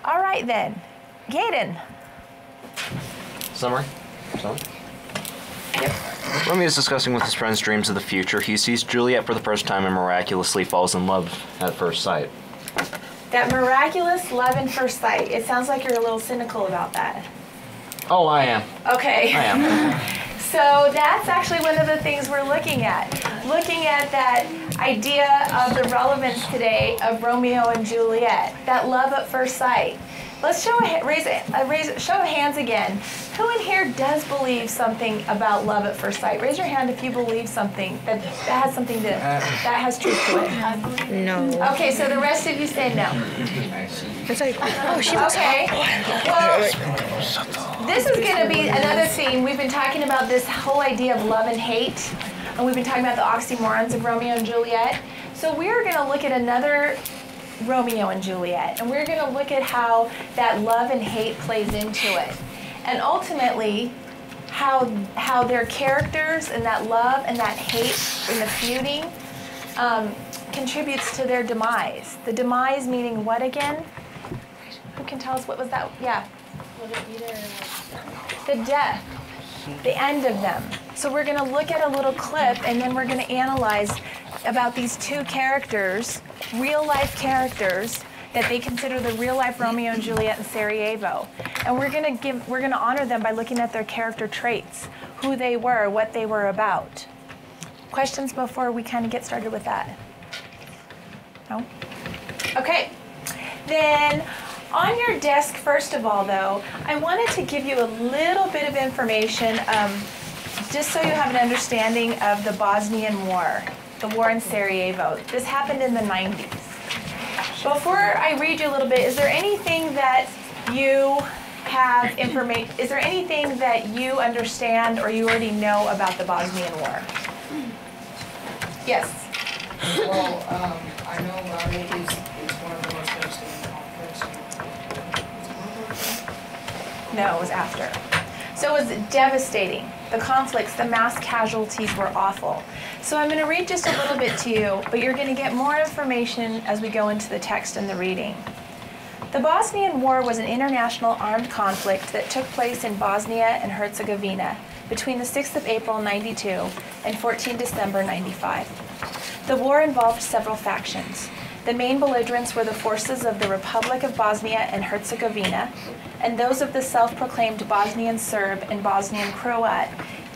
All right then, Gaden. Summary? Romeo is discussing with his friends dreams of the future. He sees Juliet for the first time and miraculously falls in love at first sight. That miraculous love at first sight. It sounds like you're a little cynical about that. Oh, I am. Okay. I am. So that's actually one of the things we're looking at. Looking at that idea of the relevance today of Romeo and Juliet, that love at first sight. Let's show show of hands again. Who in here does believe something about love at first sight? Raise your hand if you believe something that has something that has truth to it. No. Okay, so the rest of you say no. It's like, oh, she was Okay. Well, this is going to be another theme. We've been talking about this whole idea of love and hate, and we've been talking about the oxymorons of Romeo and Juliet. So we're going to look at another Romeo and Juliet, and we're going to look at how that love and hate plays into it, and ultimately how their characters and that love and that hate and the feuding contributes to their demise. The demise meaning what again? Who can tell us what was that? Yeah. The death, the end of them. So we're going to look at a little clip, and then we're going to analyze about these two characters, real life characters that they consider the real life Romeo and Juliet in Sarajevo. And we're going to honor them by looking at their character traits, who they were, what they were about. Questions before we kind of get started with that? No? Okay. Then on your desk, first of all, though, I wanted to give you a little bit of information just so you have an understanding of the Bosnian War, the war in Sarajevo. This happened in the 90s. Before I read you a little bit, is there anything that you have is there anything that you understand or you already know about the Bosnian War? Yes? Well, I know about it. It's one of the most devastating conflicts. No, it was after. So it was devastating. The conflicts, the mass casualties were awful. So I'm going to read just a little bit to you, but you're going to get more information as we go into the text and the reading. The Bosnian War was an international armed conflict that took place in Bosnia and Herzegovina between the 6th of April 92 and 14 December 95. The war involved several factions. The main belligerents were the forces of the Republic of Bosnia and Herzegovina and those of the self-proclaimed Bosnian Serb and Bosnian Croat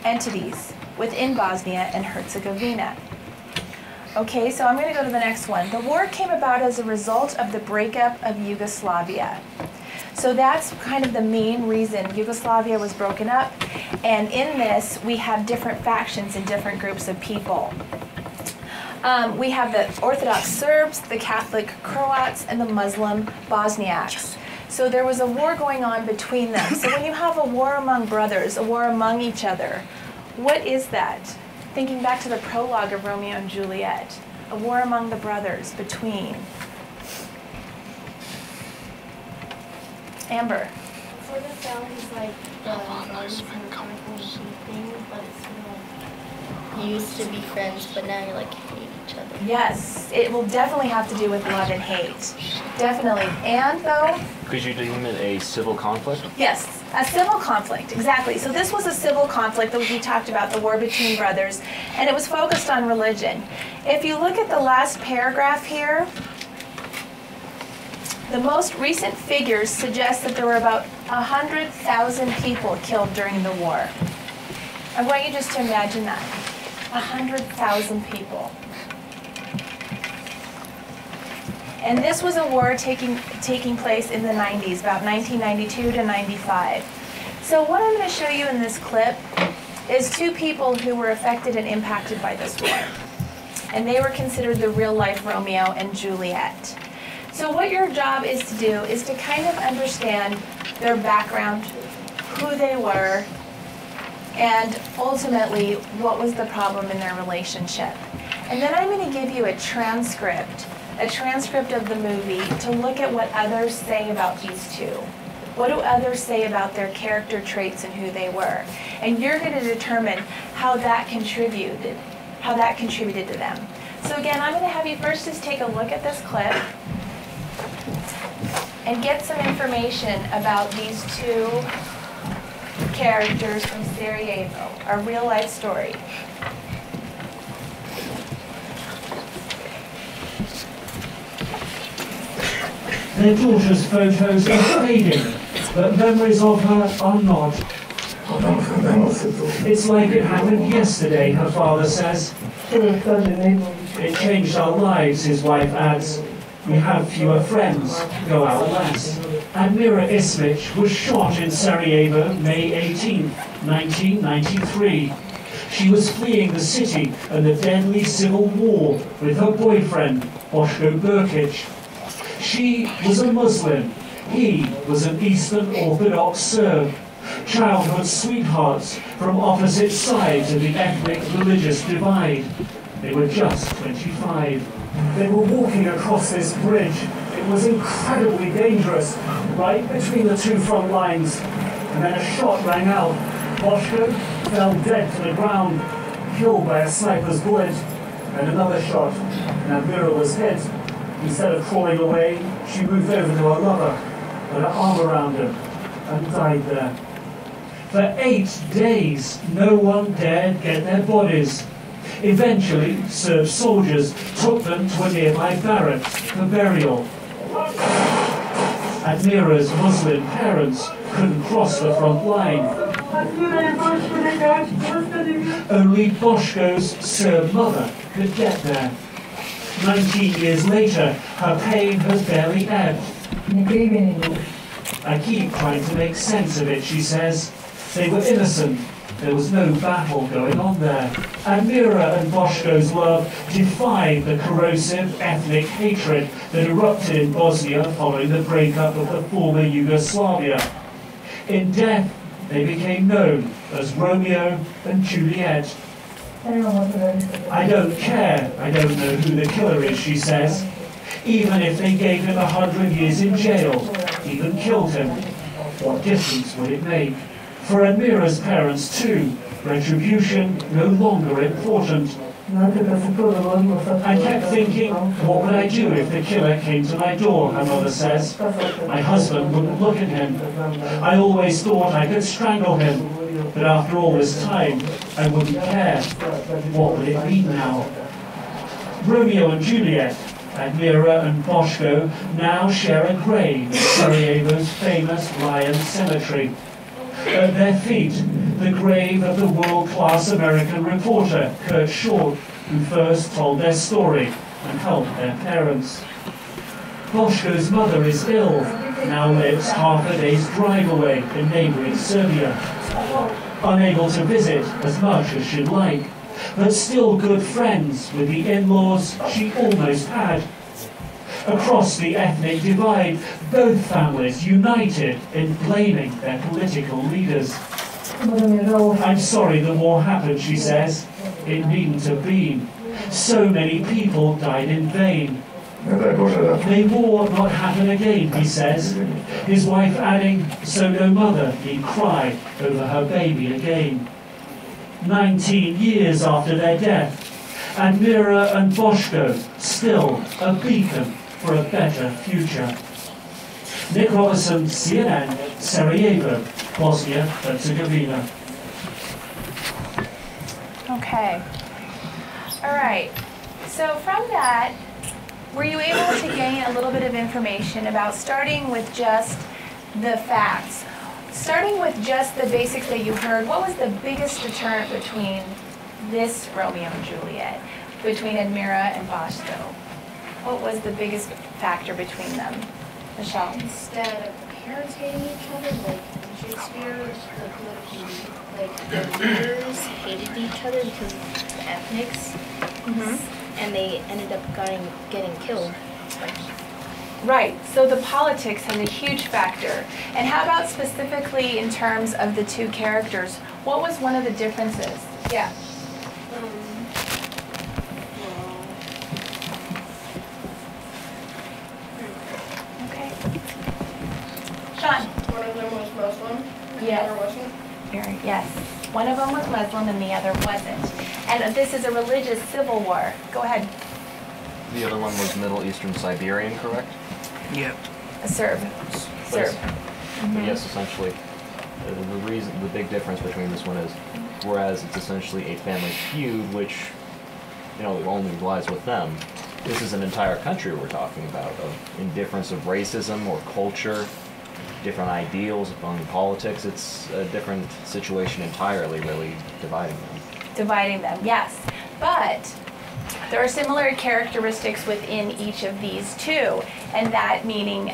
entities within Bosnia and Herzegovina. Okay, so I'm going to go to the next one. The war came about as a result of the breakup of Yugoslavia. So that's kind of the main reason Yugoslavia was broken up, and in this we have different factions and different groups of people. We have the Orthodox Serbs, the Catholic Croats, and the Muslim Bosniaks. So there was a war going on between them. So when you have a war among brothers, a war among each other, what is that? Thinking back to the prologue of Romeo and Juliet, a war among the brothers between. Amber. So this sounds like the brothers and brothers thing, but it's like you used to be friends, but now you're like hate each other. Yes, it will definitely have to do with love and hate. Definitely. And though? Could you deem it a civil conflict? Yes, a civil conflict, exactly. So this was a civil conflict that we talked about, the war between brothers, and it was focused on religion. If you look at the last paragraph here, the most recent figures suggest that there were about 100,000 people killed during the war. I want you just to imagine that. 100,000 people. And this was a war taking place in the 90s, about 1992 to 95. So what I'm going to show you in this clip is two people who were affected and impacted by this war. And they were considered the real-life Romeo and Juliet. So what your job is to do is to kind of understand their background, who they were, and ultimately what was the problem in their relationship. And then I'm going to give you a transcript of the movie to look at what others say about these two. What do others say about their character traits and who they were? And you're going to determine how that contributed to them. So again, I'm going to have you first just take a look at this clip. and get some information about these two characters from Sarajevo, a real life story. Their daughter's photos are fading, but memories of her are not. It's like it happened yesterday, her father says. It changed our lives, his wife adds. We have fewer friends, go out less. Admira Ismich was shot in Sarajevo, May 18, 1993. She was fleeing the city and the deadly civil war with her boyfriend, Boško Brkić. She was a Muslim. He was an Eastern Orthodox Serb. Childhood sweethearts from opposite sides of the ethnic religious divide. They were just 25. They were walking across this bridge. It was incredibly dangerous, right between the two front lines. And then a shot rang out. Boško fell dead to the ground, killed by a sniper's bullet. And another shot, and Admira was hit. Instead of crawling away, she moved over to her lover, put her arm around him, and died there. For 8 days, no one dared get their bodies. Eventually, Serb soldiers took them to a nearby barracks for burial. Admira's Muslim parents couldn't cross the front line. Only Boško's Serb mother could get there. 19 years later, her pain has barely ebbed. I keep trying to make sense of it, she says. They were innocent. There was no battle going on there. Admira and Boško's love defied the corrosive ethnic hatred that erupted in Bosnia following the breakup of the former Yugoslavia. In death, they became known as Romeo and Juliet. I don't care. I don't know who the killer is, she says. Even if they gave him 100 years in jail, even killed him, what difference would it make? For Admira's parents too, retribution no longer important. I kept thinking, what would I do if the killer came to my door, her mother says. My husband wouldn't look at him. I always thought I could strangle him, but after all this time, I wouldn't care. What would it mean now? Romeo and Juliet, Admira and Boško, now share a grave in Sarajevo's famous Lion Cemetery. At their feet, the grave of the world-class American reporter, Kurt Short, who first told their story and helped their parents. Boško's mother is ill, now lives half a day's drive away in neighboring Serbia. Unable to visit as much as she'd like, but still good friends with the in-laws she almost had. Across the ethnic divide, both families united in blaming their political leaders. I'm sorry the war happened, she says. It needn't have been. So many people died in vain. May war not happen again, he says. His wife adding, so no mother need cry over her baby again. 19 years after their death, Admira and Boško still a beacon for a better future. Nick Robertson, CNN, Sarajevo, Bosnia-Herzegovina. Okay. All right. So from that, were you able to gain a little bit of information about starting with just the facts? Starting with just the basics that you heard, what was the biggest deterrent between this Romeo and Juliet, between Admira and Boško? What was the biggest factor between them? Michelle? Instead of parents hating each other, like in Shakespeare, the leaders hated each other because of the ethnics, and they ended up getting killed. Right, so the politics has a huge factor. And how about specifically in terms of the two characters? What was one of the differences? Yeah. Okay. Sean? One of them was Muslim, and the Yes. other wasn't. Yes. One of them was Muslim and the other wasn't. And this is a religious civil war. Go ahead. The other one was Middle Eastern Siberian, correct? Yep. A Serb. Serb. But yes, essentially, the big difference between this one is, whereas it's essentially a family feud, which, only lies with them, this is an entire country we're talking about, of indifference of racism or culture, different ideals among politics. It's a different situation entirely, really, dividing them. Dividing them, yes. But there are similar characteristics within each of these two, and that meaning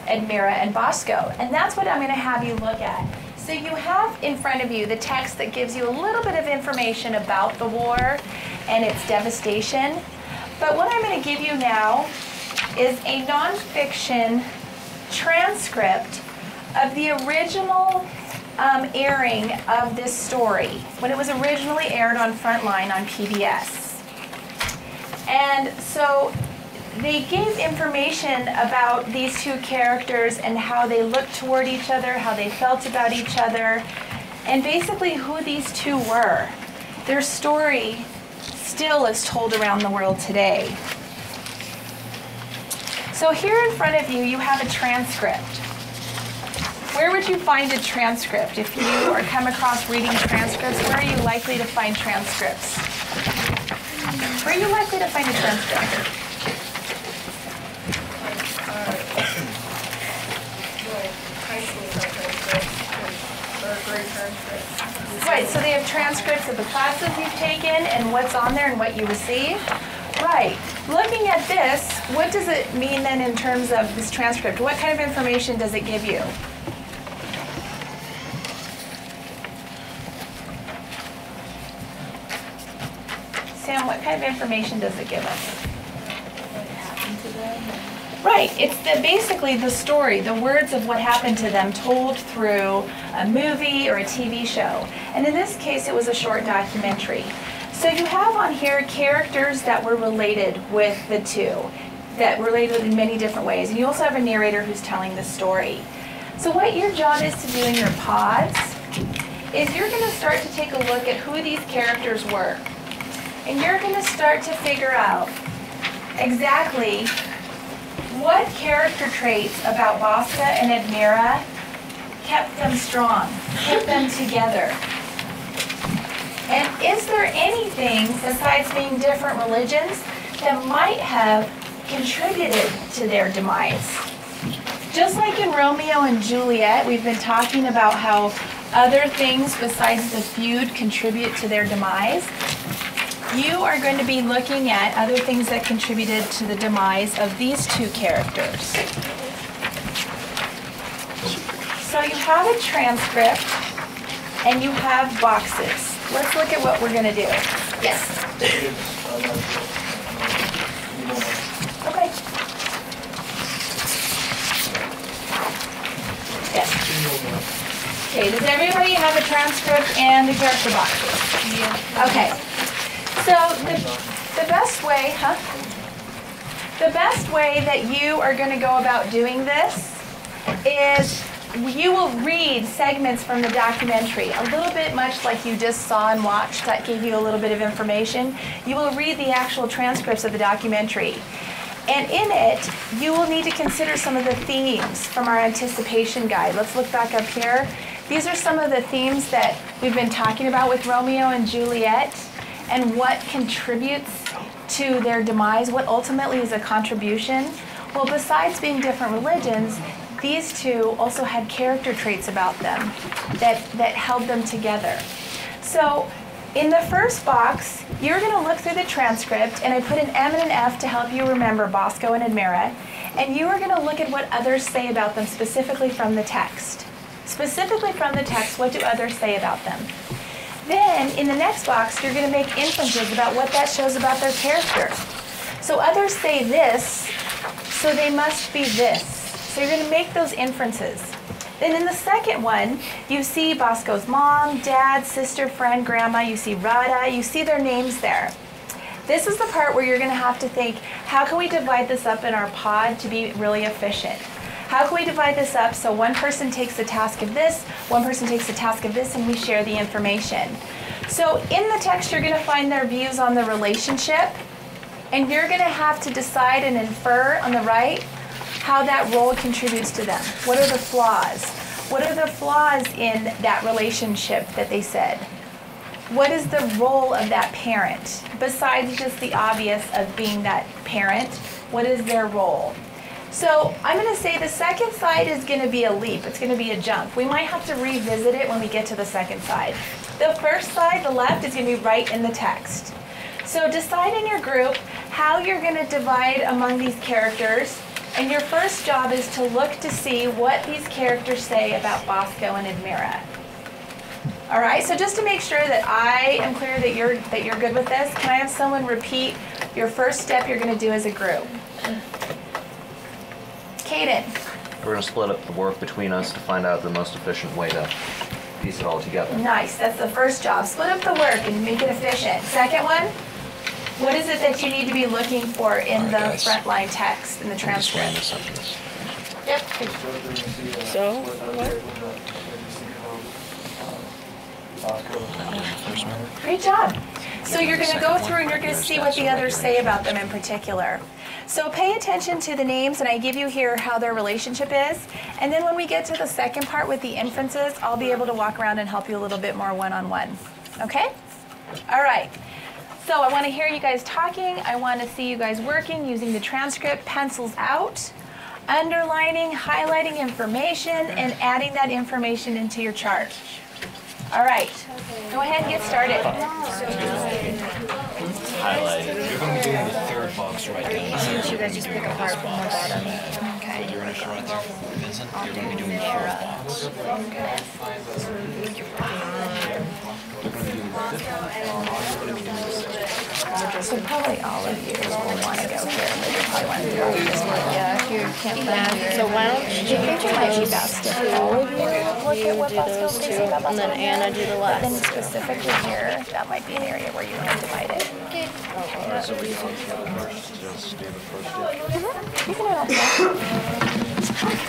Admira and Bosco. And that's what I'm going to have you look at. So you have in front of you the text that gives you a little bit of information about the war and its devastation. But what I'm going to give you now is a nonfiction transcript of the original airing of this story, when it was originally aired on Frontline on PBS. And so they gave information about these two characters and how they looked toward each other, how they felt about each other, and basically who these two were. Their story still is told around the world today. So here in front of you, you have a transcript. Where would you find a transcript? If you are come across reading transcripts, where are you likely to find transcripts? Where are you likely to find a transcript? Right, so they have transcripts of the classes you've taken and what's on there and what you received. Right. Looking at this, what does it mean then in terms of this transcript? What kind of information does it give you? Sam, what kind of information does it give us? What happened to them? Right, it's basically the story, the words of what happened to them told through a movie or a TV show. And in this case, it was a short documentary. So you have on here characters that were related with the two, that were related in many different ways. And you also have a narrator who's telling the story. So what your job is to do in your pods is you're going to start to take a look at who these characters were. And you're going to start to figure out exactly what character traits about Bosca and Admira kept them strong, kept them together. And is there anything, besides being different religions, that might have contributed to their demise? Just like in Romeo and Juliet, we've been talking about how other things besides the feud contribute to their demise. You are going to be looking at other things that contributed to the demise of these two characters. So you have a transcript and you have boxes. Let's look at what we're going to do. Yes. Okay. Yes. Okay, does everybody have a transcript and the character boxes? Yeah. Okay. So the best way, the best way that you are going to go about doing this is you will read segments from the documentary, a little bit much like you just saw and watched that gave you a little bit of information. You will read the actual transcripts of the documentary. And in it, you will need to consider some of the themes from our anticipation guide. Let's look back up here. These are some of the themes that we've been talking about with Romeo and Juliet and what contributes to their demise, what ultimately is a contribution. Well, besides being different religions, these two also had character traits about them that held them together. So in the first box, you're going to look through the transcript, and I put an M and an F to help you remember Bosco and Admira, and you are going to look at what others say about them specifically from the text. Specifically from the text, what do others say about them? Then, in the next box, you're going to make inferences about what that shows about their character. So others say this, so they must be this. So you're going to make those inferences. Then in the second one, you see Bosco's mom, dad, sister, friend, grandma. You see Rada. You see their names there. This is the part where you're going to have to think, how can we divide this up in our pod to be really efficient? How can we divide this up so one person takes the task of this, one person takes the task of this, and we share the information? So in the text, you're going to find their views on the relationship, and you're going to have to decide and infer on the right how that role contributes to them. What are the flaws? What are the flaws in that relationship that they said? What is the role of that parent? Besides just the obvious of being that parent, what is their role? So I'm going to say the second side is going to be a leap. It's going to be a jump. We might have to revisit it when we get to the second side. The first side, the left, is going to be right in the text. So decide in your group how you're going to divide among these characters. And your first job is to look to see what these characters say about Bosco and Admira. All right, so just to make sure that I am clear that you're good with this, can I have someone repeat your first step you're going to do as a group? Kaden. We're going to split up the work between us to find out the most efficient way to piece it all together. Nice, that's the first job. Split up the work and make it efficient. Second one, what is it that you need to be looking for in the frontline text, in the transcript? Yep. So, Great job. So you're going to go through and you're going to see what the others say about them in particular. So pay attention to the names, and I give you here how their relationship is. And then when we get to the second part with the inferences, I'll be able to walk around and help you a little bit more one-on-one. Okay? All right. So I want to hear you guys talking. I want to see you guys working using the transcript, pencils out, underlining, highlighting information, and adding that information into your chart. All right, go ahead and get started. Highlighted. You're going to be doing the third box right down. you guys just pick apart from the bottom. Okay. Your initial right there for Vincent. You're going to be doing the fourth box. You're going to be doing the fifth box. You're going to be doing the sixth box. So probably all of you will want to go here, but you probably want to go this one. Yeah, if you can't find it. So why don't you I think it might be best if all of you look at what Bosco's thinking about and then Anna do the But then last. specifically here, that might be an area where you want to divide it. So we can just do the first step. You can do that.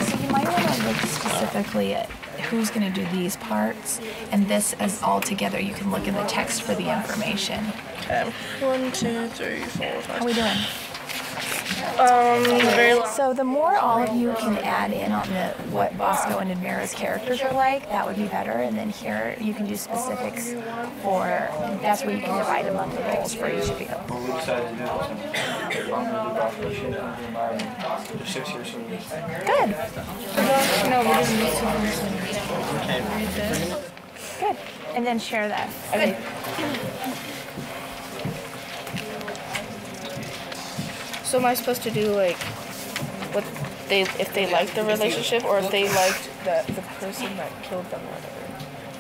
So you might want to look specifically at who's going to do these parts, and this as all together. You can look in the text for the information. Okay. 1, 2, 3, 4, 5. How are we doing? So the more all of you can add in on what Bosco and Admira's characters are like, that would be better. And then here you can do specifics for, that's where you can divide among the roles for each of you. Good. Good. And then share that. Good. So am I supposed to do like what they, if they like the relationship, or if they liked the person that killed them or whatever?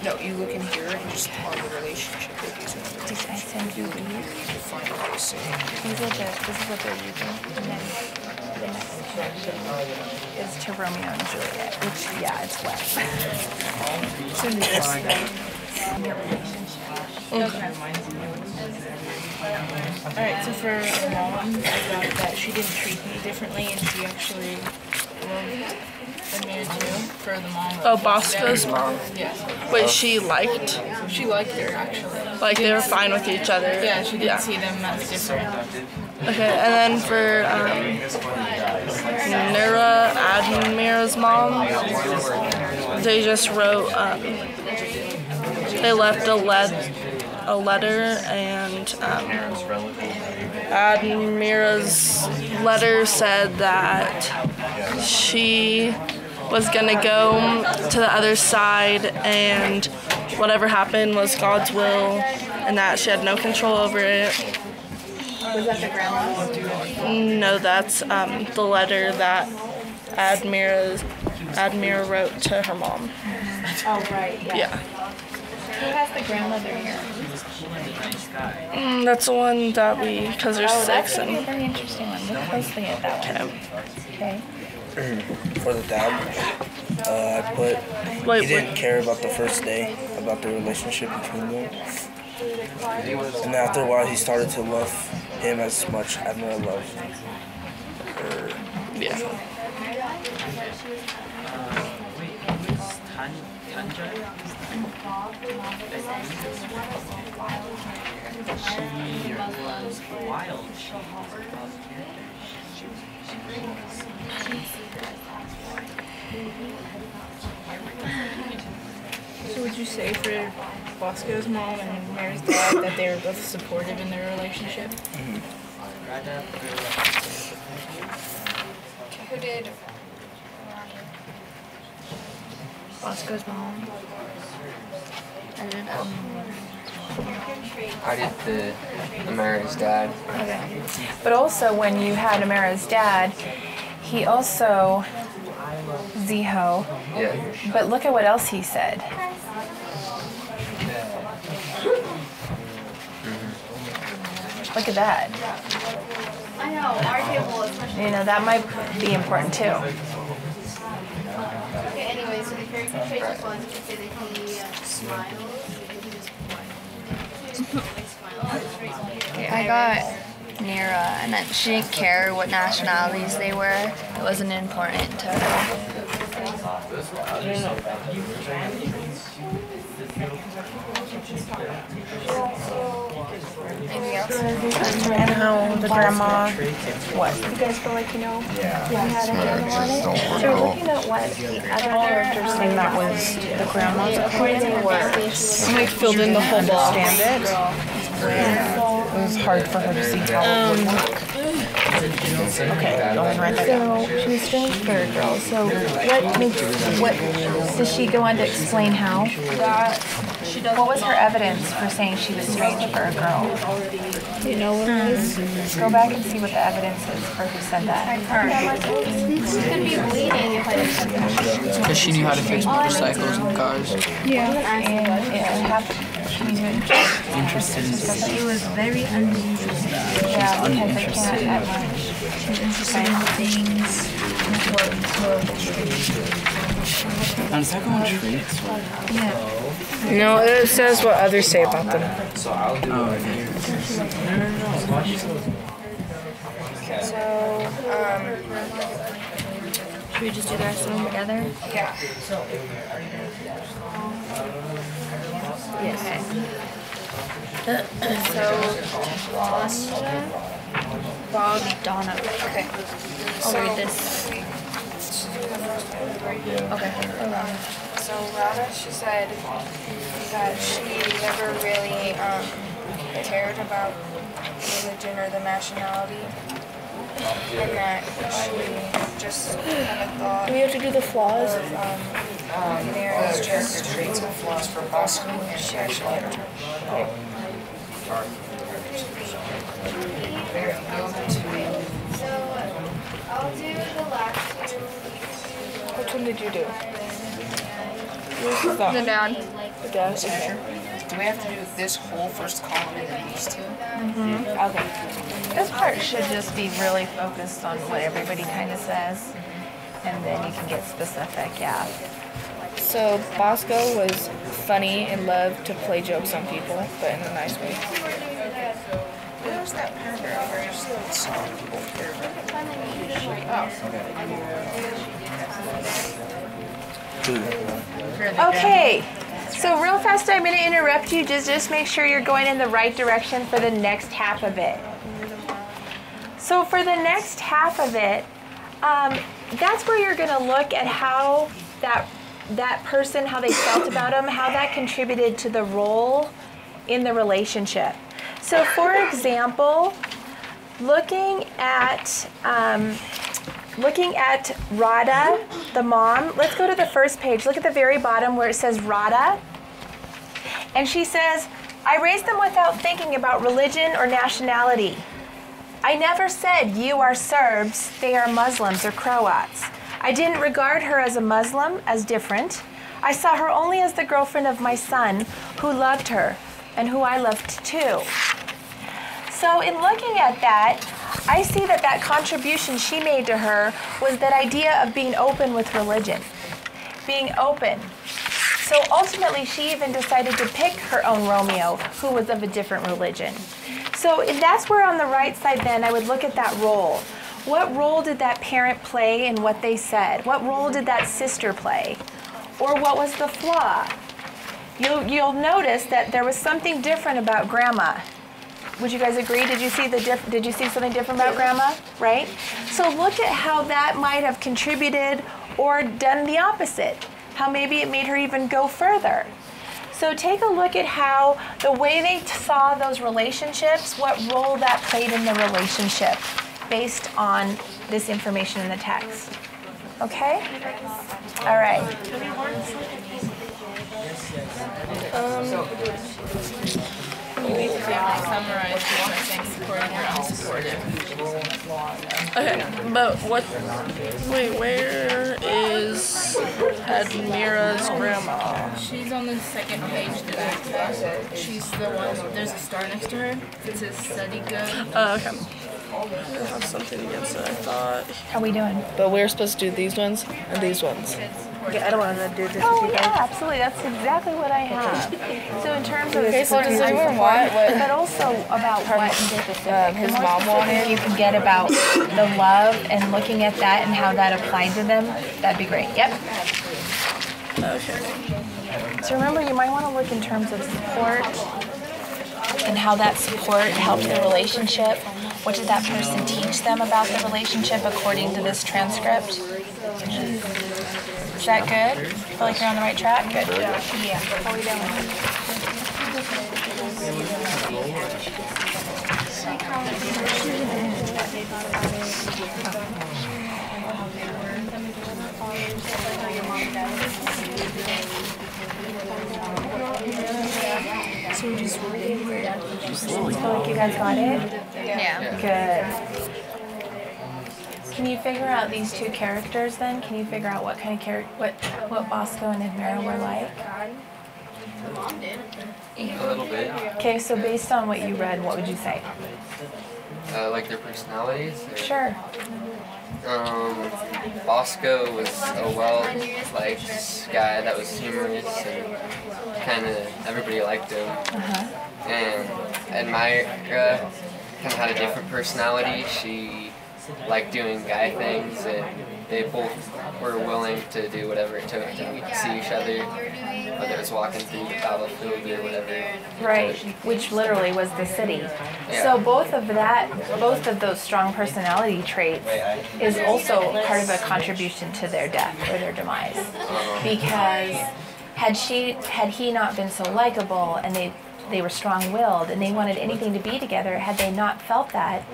No, you look in here and just on the relationship with these Did I send you these? you can find what they say. This is what they're using. And then the next section is to Romeo and Juliet, which, yeah, it's wet. So this your relationship. Alright, so for mom, I got that she didn't treat me differently and she actually loved Amir too, for the mom. Oh, Bosco's mom? Yeah. Wait, she liked? She liked her actually. Like they were fine with each other? Yeah, she didn't see them as different. Okay, and then for Nira, Admira's mom, they just wrote, they left a letter, and Admira's letter said that she was gonna go to the other side and whatever happened was God's will and that she had no control over it. Was that the grandma? No, that's the letter that Admira wrote to her mom. Oh, right, yeah. Yeah. Who has the grandmother here? That's the one that we, because there's That's six. going to be a And very interesting one. Look closely at that one. Okay. For the dad, I put Wait, he didn't care about the first day, about the relationship between them. And after a while, he started to love him as much as Admira loved her. yeah. Tanja? She was wild. So would you say for Bosco's mom and Mary's dad that they were both supportive in their relationship? Who did? Bosco's mom. I did. I did the Mary's dad. Okay. But also, when you had Amara's dad, he also Ziho. Yeah. But look at what else he said. Look at that. I know, our table especially. You know, that might be important too. Okay, anyway, so the character traits was to say that he smiles. I got Nira, and then she didn't care what nationalities they were. It wasn't important to her. Anything else? And how the grandma, what? You guys feel like you know? Yeah. Did you have a handle on it? So we're looking at what the other characters think that was the grandma's opinion. They were. Like filled in the whole box. Understand it. It was hard for her to see how it would work. Okay, go and write that down. So she was strange for a girl. So what does she go on to explain how? What was her evidence for saying she was strange for a girl? You know what it is? Go back and see what the evidence is for who said that. She could be bleeding if I didn't. Because she knew how to fix motorcycles and cars. Yeah. And it happened. She was Interested in She was very uninterested. yeah, because they can't at lunch. She was interested in things that were Is that going traits? yeah. No, it says what others say about them. So I'll do Should we just do the rest of them together? Yeah. Yes. So, Bob, Donna. okay. I'll read this. Okay. So Rana, she said that she never really cared about religion or the nationality, and that she just kind of thought. Do we have to do the flaws? Mary's just traits and flaws for Bosco, and she actually liked her. So I'll do the last two. Which one did you do? The down. The down signature. Do we have to do this whole first column and then these two? Okay. This part should just be really focused on what everybody kind of says, and then you can get specific, yeah. So Bosco was funny and loved to play jokes on people, but in a nice way. Where's that paragraph where you saw people Okay, so real fast I'm going to interrupt you. Just make sure you're going in the right direction for the next half of it. So for the next half of it, that's where you're going to look at how that person, how they felt about them, how that contributed to the role in the relationship. So for example, looking at Radha, the mom, let's go to the first page. Look at the very bottom where it says Radha. And she says, I raised them without thinking about religion or nationality. I never said you are Serbs, they are Muslims or Croats. I didn't regard her as a Muslim, as different. I saw her only as the girlfriend of my son, who loved her, and who I loved too. So in looking at that, I see that contribution she made to her was that idea of being open with religion. Being open. So ultimately, she even decided to pick her own Romeo, who was of a different religion. So that's where on the right side then, I would look at that role. What role did that parent play in what they said? What role did that sister play? Or what was the flaw? You'll notice that there was something different about Grandma. Would you guys agree? Did you see something different about Grandma? Right? So look at how that might have contributed or done the opposite. How maybe it made her even go further. So take a look at how the way they saw those relationships, what role that played in the relationship based on this information in the text. Okay? All right. Summarize different things supporting or unsupportive. Okay, but wait, where is Admira's grandma? She's on the second page of the backpack. She's the one, there's a star next to her. It says study good. Oh, okay. I have something against it, I thought. How we doing? But we're supposed to do these ones and these ones. Okay, I don't want to do this. Oh, yeah, absolutely. That's exactly what I have. So in terms of Okay, so does anyone want what but also about what his mom wanted? you can get about the love and looking at that and how that applied to them, that'd be great. Yep. Okay. So remember, you might want to look in terms of support and how that support helped the relationship. What did that person teach them about the relationship according to this transcript? Is that good? Feel like you're on the right track? Good. Yeah. How are we doing? So we just read. Feel like you guys got it? Yeah. Good. Can you figure out these two characters then? Can you figure out what kind of what Bosco and Admira were like? A little bit. Okay, so based on what you read, what would you say? Like their personalities? Or, Sure. Bosco was a well-liked guy that was humorous and kind of everybody liked him. And Admira kind of had a different personality. She liked doing guy things, and they both were willing to do whatever it took to see each other, whether it was walking through the battlefield or whatever. Right, which literally was the city. Yeah. So both of those strong personality traits is also part of a contribution to their death or their demise. Because had he not been so likable and they were strong-willed and they wanted anything to be together, had they not felt that,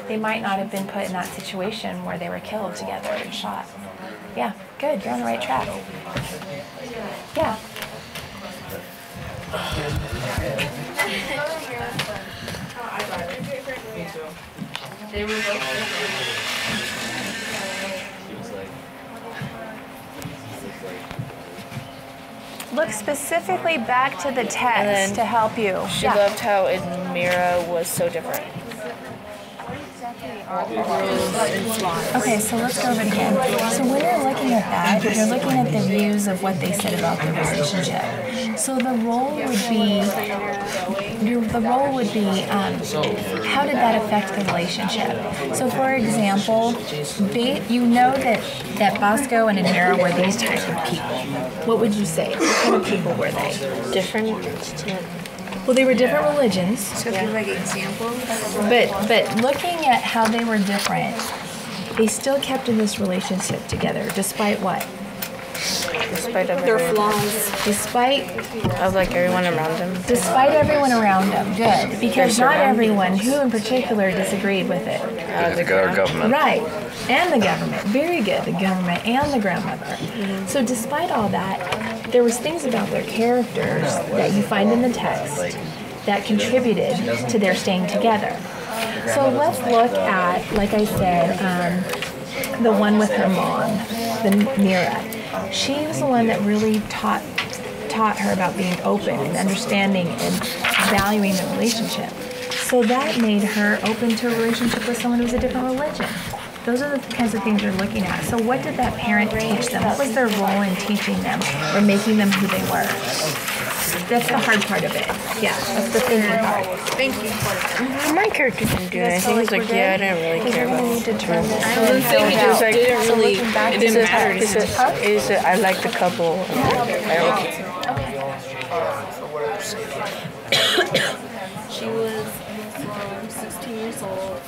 they might not have been put in that situation where they were killed together and shot. Yeah, good, you're on the right track. Yeah. Look specifically back to the text to help you. She loved how Admira was so different. Okay, so let's go over it again. So when you're looking at that, you're looking at the views of what they said about the relationship. So the role would be, how did that affect the relationship? So for example, you know that Bosco and Admira were these types of people. What would you say? What kind of people were they? Different. Well, they were different religions. So give like examples. But looking at how they were different, they still kept in this relationship together, despite what? Despite their flaws. Despite of like everyone around them. Despite everyone around them, good. Because not everyone, who in particular, disagreed with it. The government. Right. And the government. Very good. The government and the grandmother. So despite all that, there was things about their characters that you find in the text that contributed to their staying together. So let's look at, like I said, the one with her mom, the Mira. She was the one that really taught her about being open and understanding and valuing the relationship. So that made her open to a relationship with someone who's a different religion. Those are the kinds of things you're looking at. So what did that parent teach them? What was their role in teaching them or making them who they were? That's the hard part of it. Yeah, that's the thinking part. Thank you. My character didn't do anything. He was like, yeah, I didn't really care about it. I was thinking just like, it didn't matter. I like the couple. She was 16 years old.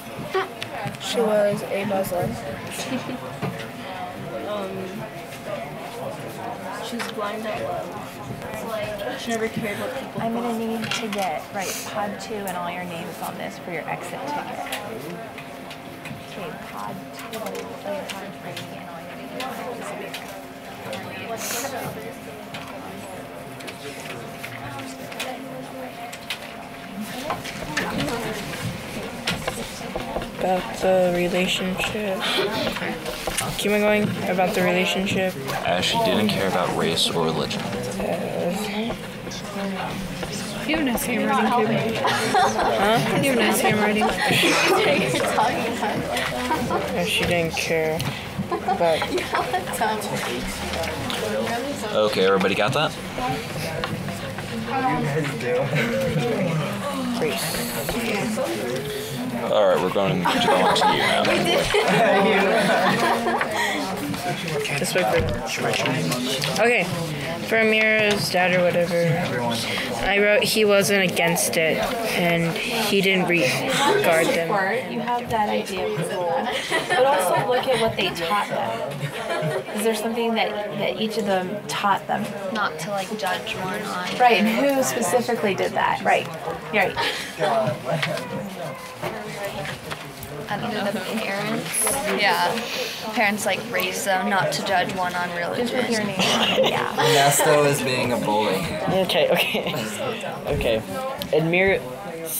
She was a Muslim. She was blind at love. She never cared what people I'm going to need to get, pod 2 and all your names on this for your exit ticket. Okay, pod 2, pod 3 and all your names on About the relationship. Keep on going. About the relationship. She didn't care about race or religion. You have nice handwriting too. Huh? You have nice handwriting. She didn't care. But Okay, everybody got that? Alright, we're going to go on to you now. Just wait for it. Okay. For Amira's dad or whatever, I wrote he wasn't against it and he didn't regard them. You have that idea of the role, but also look at what they taught them. Is there something that each of them taught them? Not to like judge one on. Right, and who specifically did that? Right, right. I don't know, the parents. Yeah. Parents like raise them not to judge one on religion. Just with your name on it, yeah. Nesto is being a bully. Okay. Admir's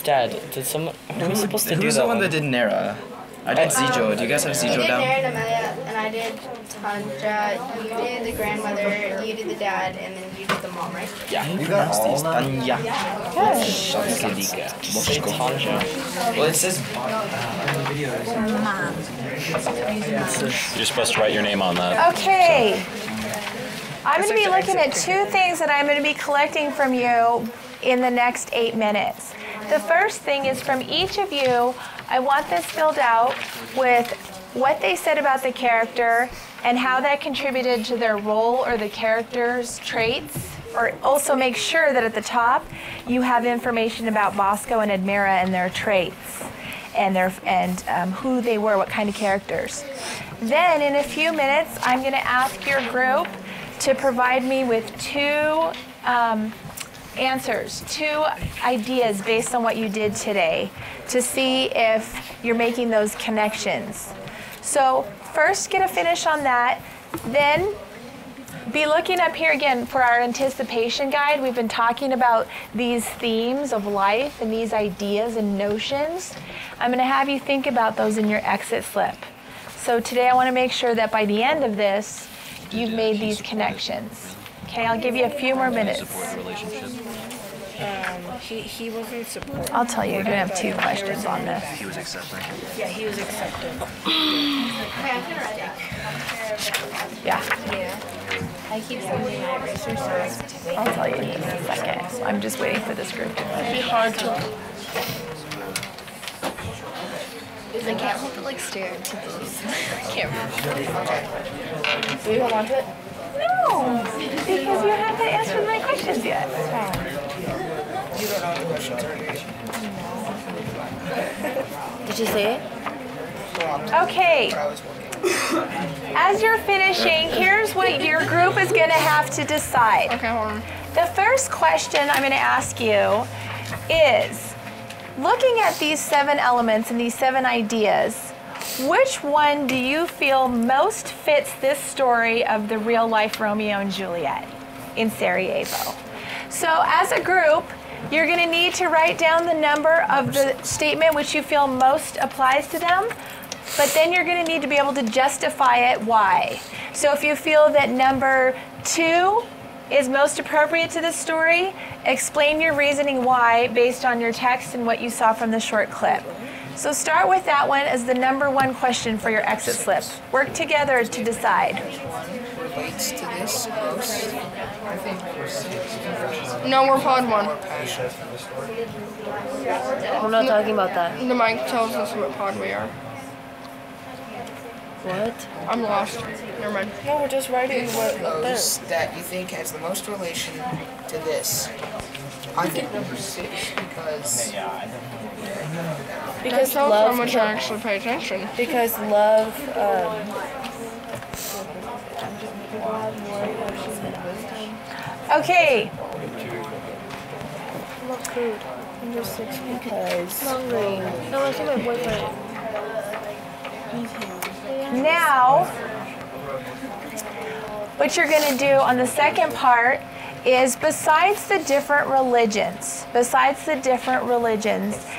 dad, did someone... Who are we supposed to do that? Who's the one that did Nera? I did Zijo. Do you guys have Zijo down? I did Nera and Amelia, and I did Tanja. You did the grandmother, you did the dad, and then you did the mom, right? Yeah, you got these. Tanja. Well, it says Mom. You're supposed to write your name on that. Okay. I'm going to be looking at two things that I'm going to be collecting from you in the next 8 minutes. The first thing is from each of you, I want this filled out with what they said about the character and how that contributed to their role or the character's traits. Or also make sure that at the top you have information about Bosco and Admira and their traits and who they were, what kind of characters. Then in a few minutes, I'm going to ask your group to provide me with two answers, two ideas based on what you did today to see if you're making those connections. So first get a finish on that, then be looking up here again for our anticipation guide. We've been talking about these themes of life and these ideas and notions. I'm going to have you think about those in your exit slip. So today I want to make sure that by the end of this, you've made these connections. Okay, I'll give you a few more minutes. He wasn't supportive. I'll tell you, you're going to have two questions on this. He was accepting. Yeah, he was accepting. Yeah. I keep sending my eraser so I'll tell you in just a second. I'm just waiting for this group to finish. It'd be hard to. I can't help but like stare into those cameras. Do you hold on to it? No, because you haven't answered my questions yet. You don't know the questions. Did you say it? Okay. As you're finishing, here's what your group is going to have to decide. Okay, hold on. The first question I'm going to ask you is, looking at these 7 elements and these 7 ideas, which one do you feel most fits this story of the real-life Romeo and Juliet in Sarajevo? So as a group, you're going to need to write down the number of the statement which you feel most applies to them, but then you're going to need to be able to justify it why. So if you feel that number 2 is most appropriate to this story, explain your reasoning why based on your text and what you saw from the short clip. So start with that one as the number 1 question for your exit slip. Work together to decide. relates to this most? I think we're 6. No, we're pod 1. We're not talking about that. The mic tells us what pod we are. What? I'm lost. Never mind. No, we're just writing what Those that you think has the most relation to this. I think number 6 because Because love how much I actually pay attention. Because love, Okay. I love food. Number 6 because I'm hungry. No, I see my boyfriend. Now, what you're going to do on the second part is besides the different religions,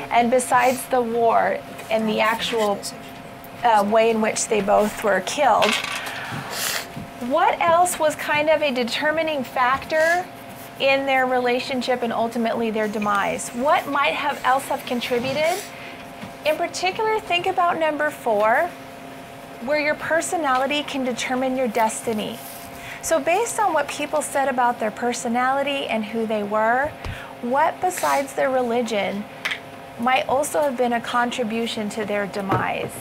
and besides the war and the actual way in which they both were killed, what else was kind of a determining factor in their relationship and ultimately their demise? What might have else have contributed? In particular, think about number 4, where your personality can determine your destiny. So based on what people said about their personality and who they were, what besides their religion might also have been a contribution to their demise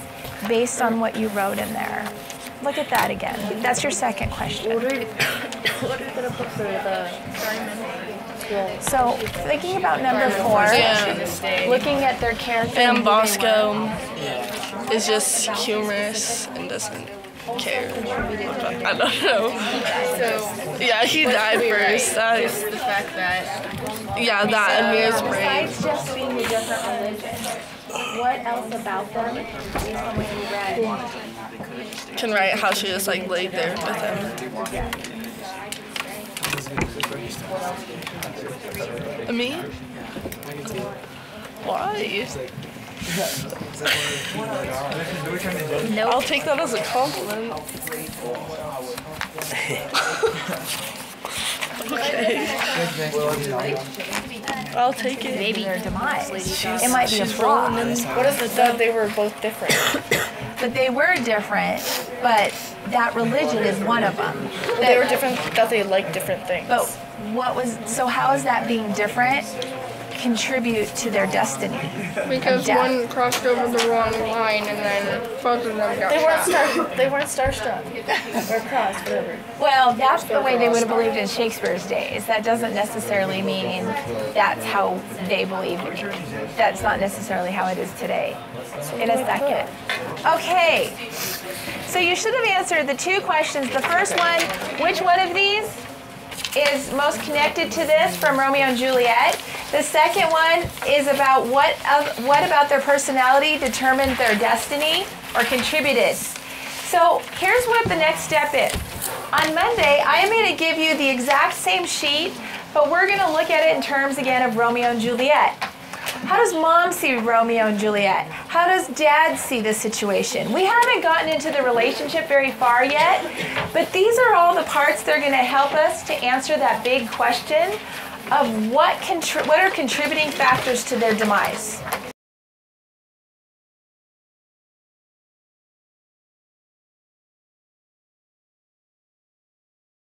based on what you wrote in there? Look at that again. That's your second question. What are you gonna put for the So thinking about number 4, looking at their character. And Bosco is just humorous and doesn't care. I don't know. So yeah, he died first. Just the fact that that and Mira's brain. Besides just being a different religion, what else about them based on what you read Can write how she just like laid there with him. Me? Why? Nope. I'll take that as a compliment. Okay. I'll take it. maybe their demise? It might be a flaw. What is it that they were both different? But they were different, but that religion is one of them. They were different, that they liked different things. But so how is that being different contribute to their destiny? Because one crossed over the wrong line and then both of them got shot. They weren't starstruck or crossed, whatever. Well, that's the way they would have believed in Shakespeare's days. That doesn't necessarily mean that's how they believed. That's not necessarily how it is today. In a second. Okay. So you should have answered the 2 questions. The first one, which one of these is most connected to this from Romeo and Juliet? The second one is about what about their personality determined their destiny or contributed. So here's what the next step is. On Monday, I am going to give you the exact same sheet, but we're going to look at it in terms again of Romeo and Juliet. How does mom see Romeo and Juliet? How does dad see the situation? We haven't gotten into the relationship very far yet, but these are all the parts that are going to help us to answer that big question of what are contributing factors to their demise.